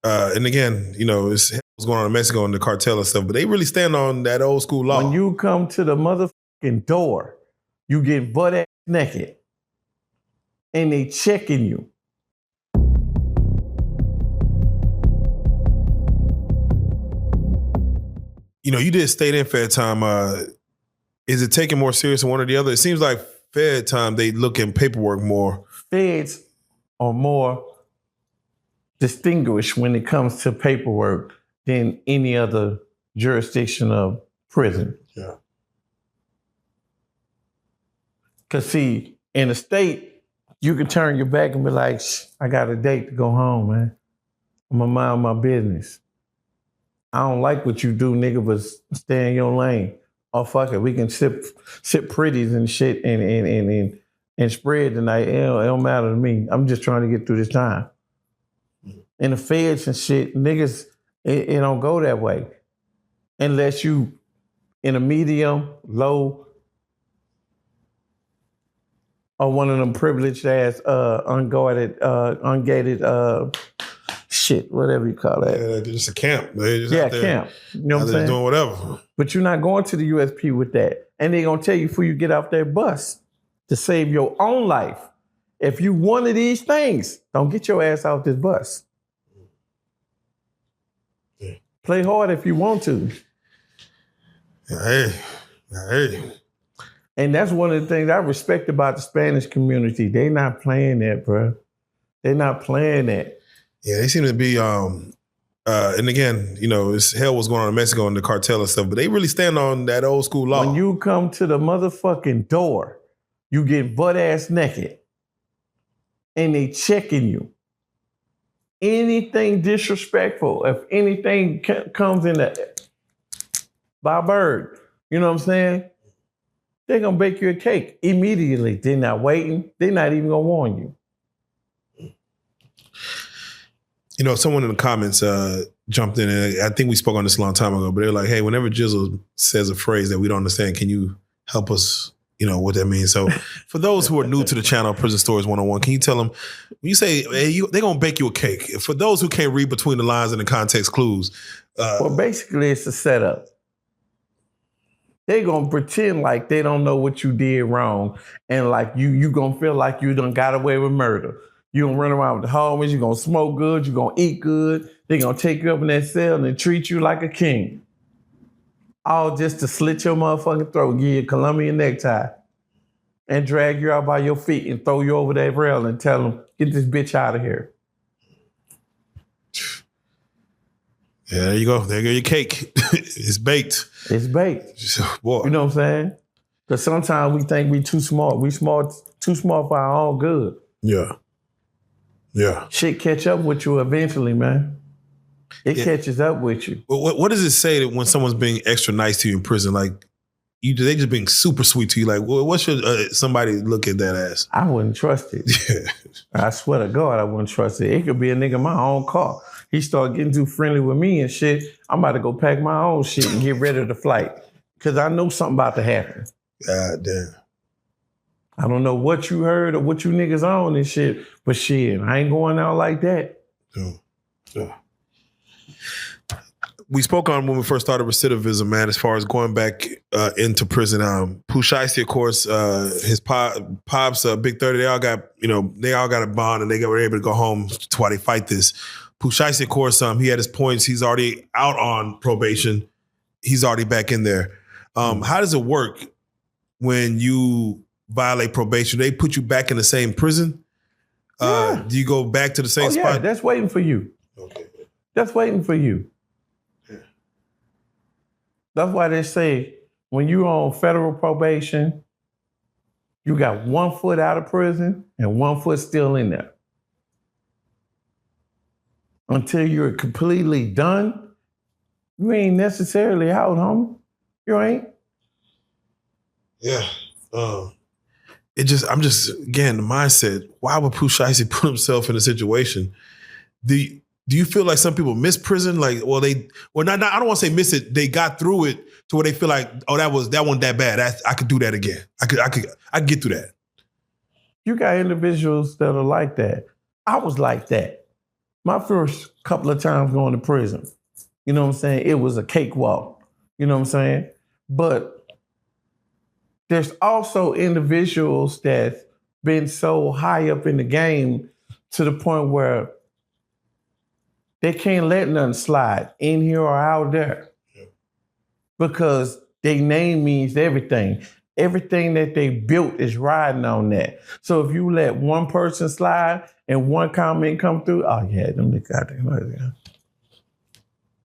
And again, it's what's going on in Mexico and the cartel and stuff, but they really stand on that old school law. When you come to the motherfucking door, you get butt ass naked, and they checking you. You did state and fed time. Is it taken more serious than one or the other? It seems like fed time, they look in paperwork more. Feds are more distinguished when it comes to paperwork than any other jurisdiction of prison. Yeah. Because see, in the state, you can turn your back and be like, I got a date to go home, man. I'm going to mind my business. I don't like what you do, nigga, but stay in your lane. Oh, fuck it. We can sip pretties and shit and spread tonight. It don't matter to me. I'm just trying to get through this time. In the feds and shit, niggas, it don't go that way. Unless you in a medium, low, or one of them privileged ass, ungated, shit, whatever you call that. Yeah, just a camp. Camp. You know what I'm saying? Doing whatever. But you're not going to the USP with that. And they're going to tell you before you get off that bus to save your own life. If you one of these things, don't get your ass off this bus. Yeah. Play hard if you want to. Hey. And that's one of the things I respect about the Spanish community. They not playing that, bro. They're not playing that. Yeah, they seem to be, and again, it's hell what's going on in Mexico and the cartel and stuff, but they really stand on that old school law. When you come to the motherfucking door, you get butt ass naked, and they checking you. Anything disrespectful, if anything comes in by bird, you know what I'm saying? They're going to bake you a cake immediately. They're not waiting. They're not even going to warn you. Someone in the comments jumped in, and I think we spoke on this a long time ago, but they're like, hey, whenever Gizzle says a phrase that we don't understand, can you help us, what that means? So for those who are new to the channel, Prison Stories 101, can you tell them, when you say, hey, they're going to bake you a cake, for those who can't read between the lines and the context clues. Well, basically, it's a setup. They're going to pretend like they don't know what you did wrong, and like you going to feel like you done got away with murder. You're going to run around with the homies, you're going to smoke good, you're going to eat good. They're going to take you up in that cell and treat you like a king. All just to slit your motherfucking throat, give you a Colombian necktie, and drag you out by your feet and throw you over that rail and tell them, get this bitch out of here. Yeah, there you go. There go your cake. It's baked. It's baked. Boy. You know what I'm saying? Because sometimes we think we too smart. We too smart for our own good. Yeah. Yeah. Shit catch up with you eventually, man. It catches up with you. What does it say that when someone's being extra nice to you in prison? Like, they just being super sweet to you. Like, what should somebody look at that as? I wouldn't trust it. Yeah. I swear to God, I wouldn't trust it. It could be a nigga in my own car. He started getting too friendly with me and shit. I'm about to go pack my own shit and get ready to flight. Because I know something about to happen. God damn. I don't know what you heard or what you niggas on and shit, but shit, I ain't going out like that. Yeah. We spoke on when we first started Recidivism, man, as far as going back into prison. Pooh Shiesty, of course, his pops, Big 30, they all got a bond and they were able to go home. That's why they fight this. Pooh Shiesty, of course, he had his points. He's already out on probation. He's already back in there. How does it work when you violate probation? They put you back in the same prison? Yeah. Do you go back to the same spot? Yeah, that's waiting for you. Okay. That's waiting for you. Yeah. That's why they say when you're on federal probation, you got 1 foot out of prison and 1 foot still in there. Until you're completely done, you ain't necessarily out, homie. You ain't. Yeah. I'm just again, the mindset, why would Pooh Shiesty put himself in a situation? Do you feel like some people miss prison? Like, I don't want to say miss it. They got through it to where they feel like, oh, that wasn't that bad. I could do that again. I could get through that. You got individuals that are like that. I was like that. My first couple of times going to prison, you know what I'm saying? It was a cakewalk, you know what I'm saying? But there's also individuals that's been so high up in the game to the point where they can't let nothing slide in here or out there because their name means everything. Everything that they built is riding on that. So if you let one person slide and one comment come through, oh yeah, them niggas got that.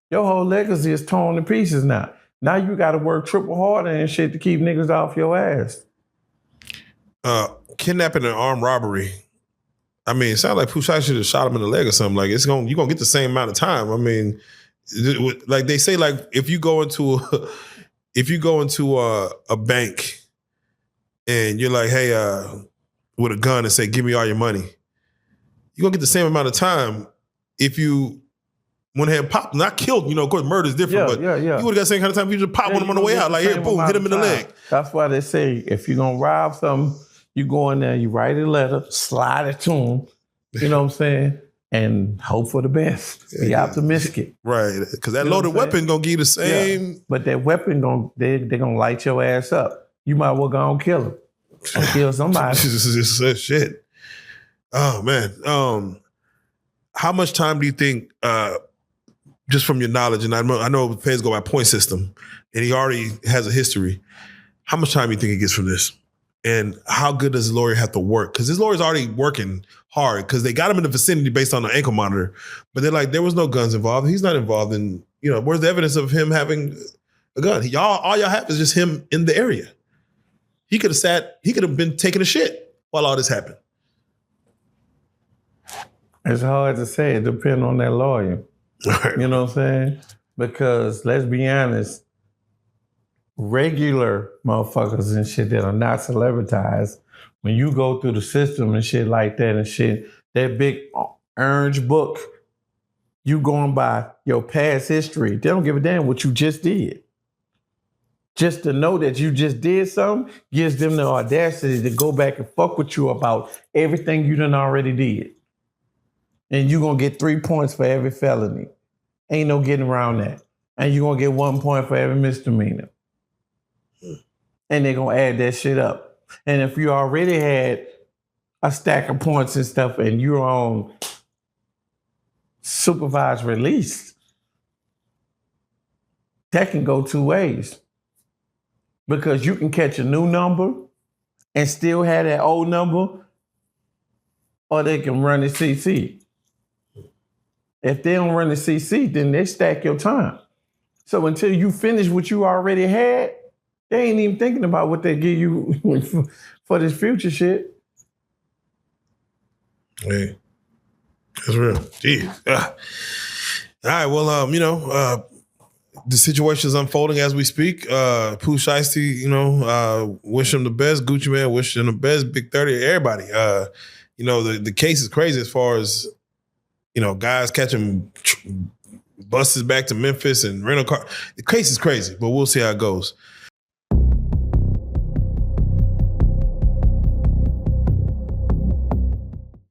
Your whole legacy is torn to pieces now. Now you got to work triple harder and shit to keep niggas off your ass. Kidnapping and armed robbery. I mean, it sounds like Pushai should have shot him in the leg or something. Like you're gonna get the same amount of time. I mean, like they say, like if you go into a bank and you're like, hey, with a gun and say, give me all your money, you're gonna get the same amount of time if you went ahead and popped, not killed, of course murder is different, but you would have got the same kind of time if you just pop on him on the way out. Like, here, boom, hit him in the leg. That's why they say if you're gonna rob something, you go in there, you write a letter, slide it to them, you know what I'm saying? And hope for the best. Be optimistic. Right. Because that loaded weapon gonna give you the same. Yeah. But that weapon they're gonna light your ass up. You might well go and kill him. Or kill somebody. Shit. Oh man. How much time do you think, just from your knowledge, and I know Feds go by point system, and he already has a history. How much time do you think he gets from this? And how good does the lawyer have to work? Because his lawyer's already working hard because they got him in the vicinity based on the ankle monitor. But they're like, there was no guns involved. He's not involved in, where's the evidence of him having a gun? All y'all have is just him in the area. He could have been taking a shit while all this happened. It's hard to say. It depends on that lawyer. Right. You know what I'm saying? Because let's be honest, regular motherfuckers and shit that are not celebritized, when you go through the system and shit like that and shit, that big orange book, you going by your past history. They don't give a damn what you just did. Just to know that you just did something gives them the audacity to go back and fuck with you about everything you done already did. And you're going to get 3 points for every felony. Ain't no getting around that. And you're going to get 1 point for every misdemeanor. And they're going to add that shit up. And if you already had a stack of points and stuff and you're on supervised release, that can go two ways. Because you can catch a new number and still have that old number, or they can run the CC. If they don't run the CC, then they stack your time. So until you finish what you already had, they ain't even thinking about what they give you for this future shit. Hey, that's real. Jeez. All right, well, the situation is unfolding as we speak. Pooh Shiesty, wish him the best. Gucci Man, wish him the best. Big 30, everybody. The case is crazy as far as, guys catching buses back to Memphis and rental car. The case is crazy, but we'll see how it goes.